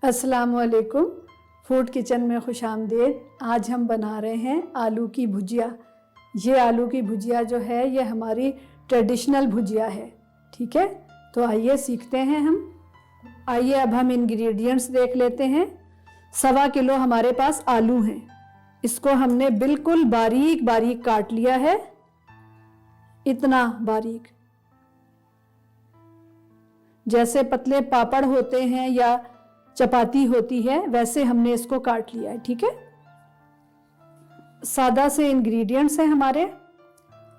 अस्सलाम वालेकुम। Food kitchen में खुश आमदीद। आज हम बना रहे हैं आलू की भुजिया। ये आलू की भुजिया जो है ये हमारी ट्रेडिशनल भुजिया है। ठीक है, तो आइए सीखते हैं हम। आइए अब हम इंग्रेडिएंट्स देख लेते हैं। 1.25 किलो हमारे पास आलू हैं। इसको हमने बिल्कुल बारीक बारीक काट लिया है, इतना बारीक, जैसे पतले पापड़ होते हैं या चपाती होती है वैसे हमने इसको काट लिया है। ठीक है, सादा से इंग्रेडिएंट्स हैं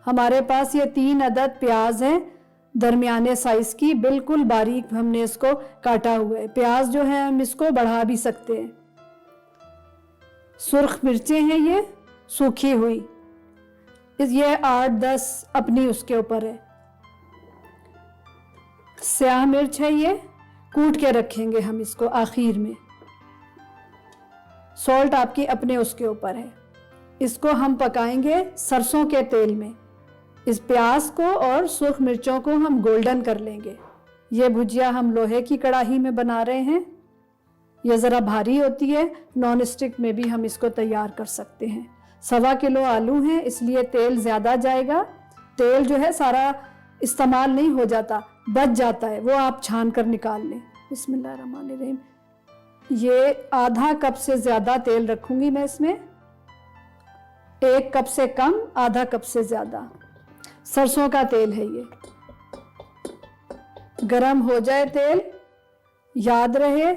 हमारे पास ये 3 अदद प्याज है, दरमियाने साइज की, बिल्कुल बारीक हमने इसको काटा हुआ है। प्याज जो है हम इसको बढ़ा भी सकते हैं। सुर्ख मिर्चें हैं ये सूखी हुई, ये 8-10 अपनी उसके ऊपर है। स्याह मिर्च है, ये कूट के रखेंगे हम इसको आखिर में। सॉल्ट आपकी अपने उसके ऊपर है। इसको हम पकाएंगे सरसों के तेल में। इस प्याज को और सुर्ख मिर्चों को हम गोल्डन कर लेंगे। ये भुजिया हम लोहे की कढ़ाई में बना रहे हैं। ये ज़रा भारी होती है, नॉन स्टिक में भी हम इसको तैयार कर सकते हैं। 1.25 किलो आलू हैं, इसलिए तेल ज़्यादा जाएगा। तेल जो है सारा इस्तेमाल नहीं हो जाता, बच जाता है, वो आप छान कर निकाल लें। बिस्मिल्लाहिर्रहमानिर्रहीम। ये आधा कप से ज़्यादा तेल रखूँगी मैं इसमें, 1 कप से कम, आधा कप से ज़्यादा। सरसों का तेल है ये। गरम हो जाए तेल, याद रहे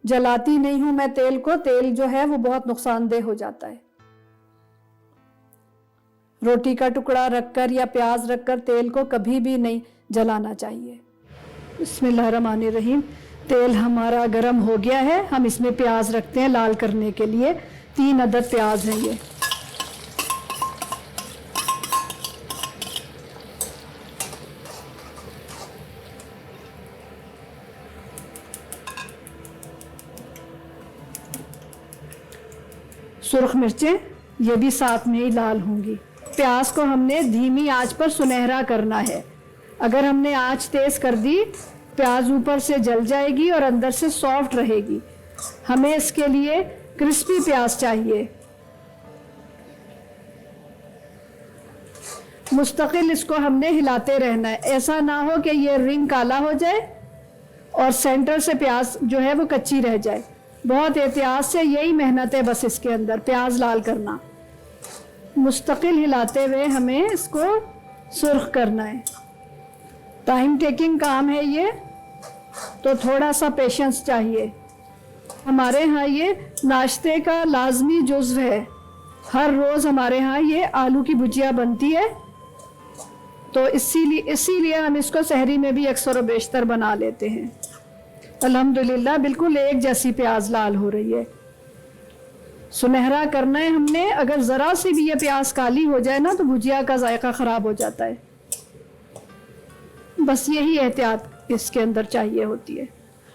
जलाती नहीं हूँ मैं तेल को, तेल जो है वो बहुत नुकसानदेह हो जाता है। रोटी का टुकड़ा रखकर या प्याज रखकर तेल को कभी भी नहीं जलाना चाहिए। बिस्मिल्लाहिर्रहमानिर्रहीम। तेल हमारा गरम हो गया है, हम इसमें प्याज रखते हैं लाल करने के लिए। 3 अदद प्याज हैं ये। सुर्ख मिर्चें ये भी साथ में ही लाल होंगी। प्याज को हमने धीमी आंच पर सुनहरा करना है। अगर हमने आंच तेज कर दी, प्याज ऊपर से जल जाएगी और अंदर से सॉफ्ट रहेगी। हमें इसके लिए क्रिस्पी प्याज चाहिए। मुस्तकिल इसको हमने हिलाते रहना है, ऐसा ना हो कि ये रिंग काला हो जाए और सेंटर से प्याज जो है वो कच्ची रह जाए। बहुत एहतियात से, यही मेहनत है बस इसके अंदर, प्याज लाल करना। मुस्तकिल हिलाते हुए हमें इसको सुर्ख करना है। टाइम टेकिंग काम है ये, तो थोड़ा सा पेशेंस चाहिए। हमारे यहाँ ये नाश्ते का लाजमी जुज़्व है। हर रोज़ हमारे यहाँ ये आलू की भुजिया बनती है, तो इसीलिए हम इसको सहरी में भी अक्सर व बेशतर बना लेते हैं। अल्हम्दुलिल्लाह बिल्कुल एक जैसी प्याज लाल हो रही है। सुनहरा करना है हमने। अगर ज़रा सी भी ये प्याज काली हो जाए ना तो भुजिया का जायका ख़राब हो जाता है। बस यही एहतियात इसके अंदर चाहिए होती है।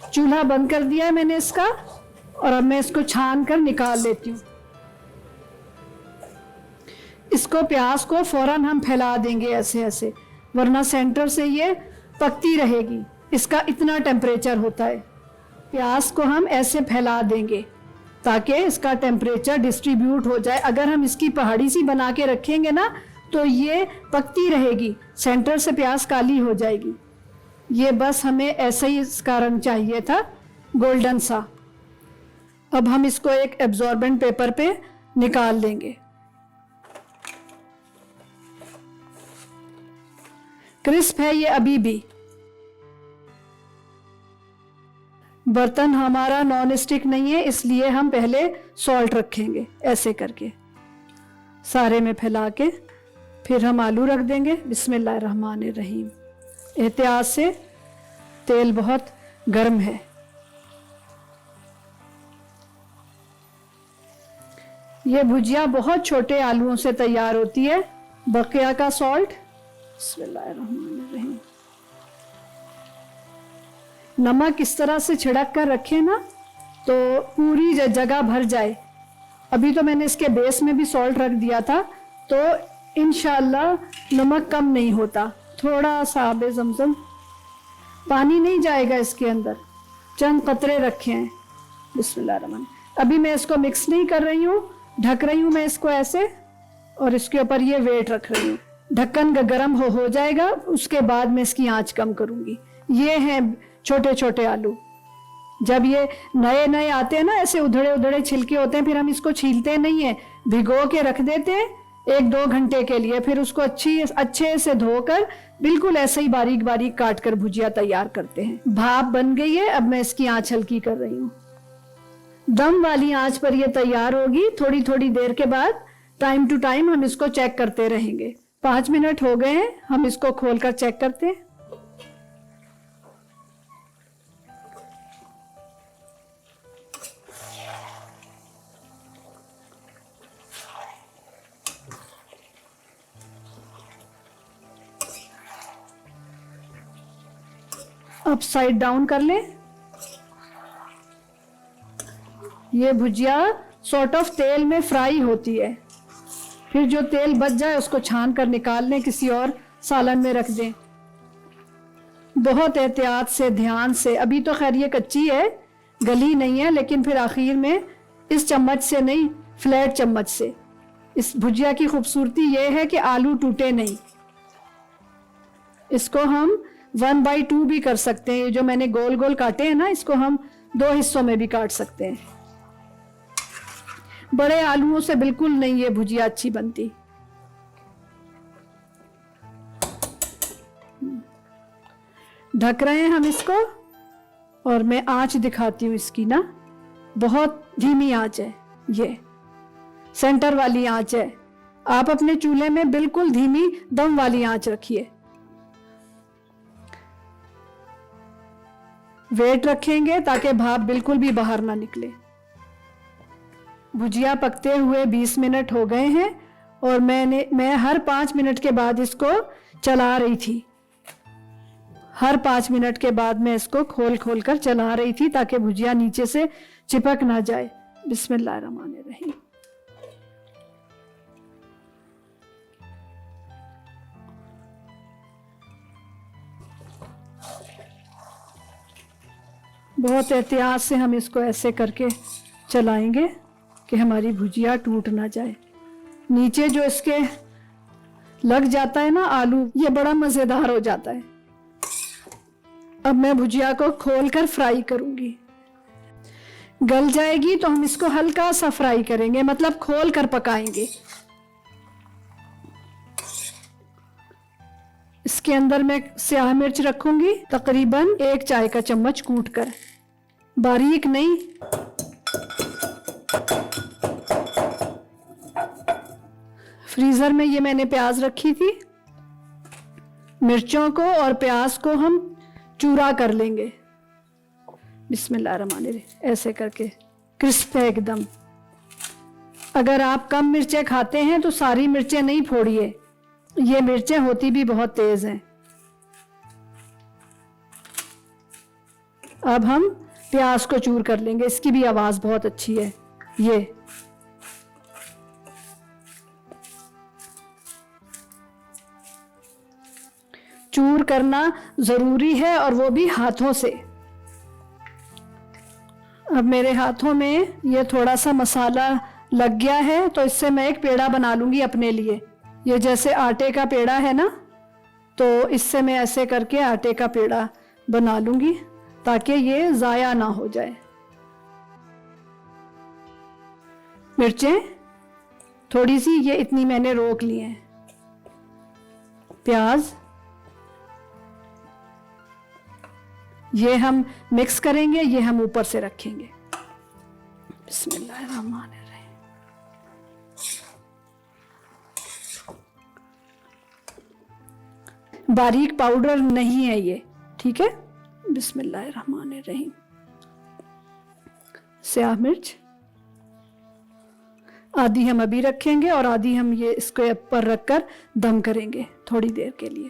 चूल्हा बंद कर दिया है मैंने इसका, और अब मैं इसको छान कर निकाल लेती हूँ। इसको प्याज को फ़ौरन हम फैला देंगे ऐसे ऐसे, वरना सेंटर से ये पकती रहेगी। इसका इतना टेम्परेचर होता है। प्याज को हम ऐसे फैला देंगे ताकि इसका टेम्परेचर डिस्ट्रीब्यूट हो जाए। अगर हम इसकी पहाड़ी सी बना के रखेंगे ना तो ये पकती रहेगी, सेंटर से प्याज काली हो जाएगी। ये बस हमें ऐसे ही इसका रंग चाहिए था, गोल्डन सा। अब हम इसको एक एब्जॉर्बेंट पेपर पे निकाल लेंगे। क्रिस्प है ये अभी भी। बर्तन हमारा नॉन स्टिक नहीं है, इसलिए हम पहले सॉल्ट रखेंगे ऐसे करके, सारे में फैला के फिर हम आलू रख देंगे। बिस्मिल्लाहिर्रहमानिर्रहीम। एहतियात से, तेल बहुत गर्म है। ये भुजिया बहुत छोटे आलूओं से तैयार होती है। बकिया का सॉल्ट, बिस्मिल्लाहिर्रहमानिर्रहीम। नमक इस तरह से छिड़क कर रखें ना तो पूरी जगह भर जाए। अभी तो मैंने इसके बेस में भी सॉल्ट रख दिया था, तो इंशाअल्लाह नमक कम नहीं होता। थोड़ा सा आबे ज़मज़म, पानी नहीं जाएगा इसके अंदर, चंद कतरे रखे हैं। बिस्मिल्लाहिर्रहमान। अभी मैं इसको मिक्स नहीं कर रही हूँ, ढक रही हूँ मैं इसको ऐसे, और इसके ऊपर ये वेट रख रही हूँ। ढक्कन गर्म हो जाएगा, उसके बाद मैं इसकी आंच कम करूँगी। ये हैं छोटे छोटे आलू। जब ये नए नए आते हैं ना, ऐसे उधड़े उधड़े छिलके होते हैं, फिर हम इसको छीलते नहीं है, भिगो के रख देते हैं 1-2 घंटे के लिए, फिर उसको अच्छे से धोकर बिल्कुल ऐसे ही बारीक बारीक काट कर भुजिया तैयार करते हैं। भाप बन गई है, अब मैं इसकी आंच हल्की कर रही हूँ। दम वाली आंच पर ये तैयार होगी। थोड़ी थोड़ी देर के बाद टाइम टू टाइम हम इसको चेक करते रहेंगे। 5 मिनट हो गए हैं, हम इसको खोलकर चेक करते हैं। अब साइड डाउन कर लें। ये भुजिया सॉर्ट ऑफ तेल में फ्राई होती है, फिर जो तेल बच जाए उसको छान कर निकाल लें, किसी और सालन में रख दें। बहुत एहतियात से, ध्यान से। अभी तो खैर ये कच्ची है, गली नहीं है, लेकिन फिर आखिर में इस चम्मच से नहीं, फ्लैट चम्मच से। इस भुजिया की खूबसूरती ये है कि आलू टूटे नहीं। इसको हम 1/2 भी कर सकते हैं। ये जो मैंने गोल गोल काटे हैं ना, इसको हम 2 हिस्सों में भी काट सकते हैं। बड़े आलूओं से बिल्कुल नहीं ये भुजिया अच्छी बनती। ढक रहे हैं हम इसको, और मैं आंच दिखाती हूँ इसकी ना, बहुत धीमी आंच है, ये सेंटर वाली आंच है। आप अपने चूल्हे में बिल्कुल धीमी दम वाली आंच रखिए। वेट रखेंगे ताकि भाप बिल्कुल भी बाहर ना निकले। भुजिया पकते हुए 20 मिनट हो गए हैं, और मैं हर 5 मिनट के बाद इसको चला रही थी। हर 5 मिनट के बाद मैं इसको खोल खोल कर चला रही थी, ताकि भुजिया नीचे से चिपक ना जाए। बिस्मिल्लाहिर्रहमानिर्रहीम। बहुत एहतियात से हम इसको ऐसे करके चलाएंगे कि हमारी भुजिया टूट ना जाए। नीचे जो इसके लग जाता है ना आलू, ये बड़ा मज़ेदार हो जाता है। अब मैं भुजिया को खोलकर फ्राई करूंगी। गल जाएगी तो हम इसको हल्का सा फ्राई करेंगे, मतलब खोल कर पकाएंगे। इसके अंदर मैं स्याह मिर्च रखूंगी, तकरीबन 1 चाय का चम्मच कूट कर, बारीक नहीं। फ्रीजर में ये मैंने प्याज रखी थी। मिर्चों को और प्याज को हम चूरा कर लेंगे। बिस्मिल्लाहिर्रहमानिर्रहीम। ऐसे करके क्रिस्प है एकदम। अगर आप कम मिर्चें खाते हैं तो सारी मिर्चें नहीं फोड़िए, ये मिर्चें होती भी बहुत तेज हैं। अब हम प्याज को चूर कर लेंगे, इसकी भी आवाज बहुत अच्छी है। ये चूर करना जरूरी है, और वो भी हाथों से। अब मेरे हाथों में ये थोड़ा सा मसाला लग गया है, तो इससे मैं एक पेड़ा बना लूंगी अपने लिए। ये जैसे आटे का पेड़ा है ना, तो इससे मैं ऐसे करके आटे का पेड़ा बना लूंगी, ताकि ये ज़ाया ना हो जाए। मिर्चें थोड़ी सी, ये इतनी मैंने रोक ली हैं। प्याज ये हम मिक्स करेंगे, ये हम ऊपर से रखेंगे। बिस्मिल्लाहिर्रहमानिर्रहीम। बारीक पाउडर नहीं है ये, ठीक है। बिस्मिल्लाहिर्रहमानिर्रहीम। स्याह मिर्च आधी हम अभी रखेंगे, और आधी हम ये इसके ऊपर रखकर दम करेंगे थोड़ी देर के लिए।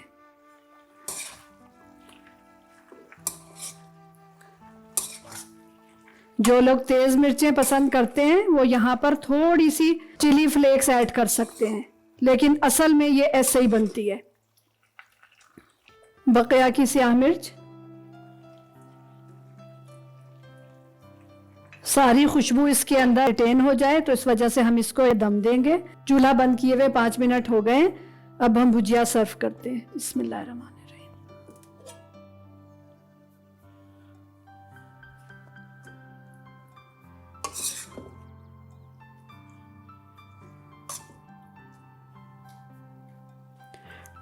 जो लोग तेज मिर्चें पसंद करते हैं वो यहाँ पर थोड़ी सी चिली फ्लेक्स ऐड कर सकते हैं, लेकिन असल में ये ऐसे ही बनती है। बकिया की स्याह मिर्च सारी खुशबू इसके अंदर रिटेन हो जाए, तो इस वजह से हम इसको दम देंगे। चूल्हा बंद किए हुए 5 मिनट हो गए। अब हम भुजिया सर्व करते हैं। बिस्मिल्लाहिर्रहमानिर्रहीम।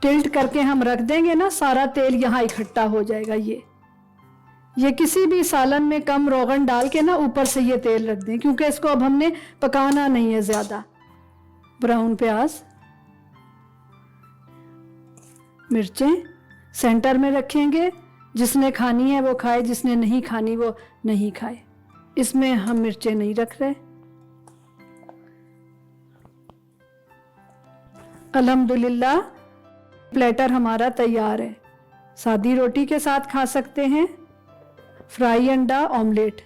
टिल्ट करके हम रख देंगे ना, सारा तेल यहाँ इकट्ठा हो जाएगा। ये किसी भी सालन में कम रोगन डाल के ना ऊपर से ये तेल रख दें, क्योंकि इसको अब हमने पकाना नहीं है ज्यादा। ब्राउन प्याज, मिर्चें सेंटर में रखेंगे। जिसने खानी है वो खाए, जिसने नहीं खानी वो नहीं खाए। इसमें हम मिर्चें नहीं रख रहे। अल्हम्दुलिल्लाह, प्लेटर हमारा तैयार है। सादी रोटी के साथ खा सकते हैं, फ्राई अंडा ऑमलेट।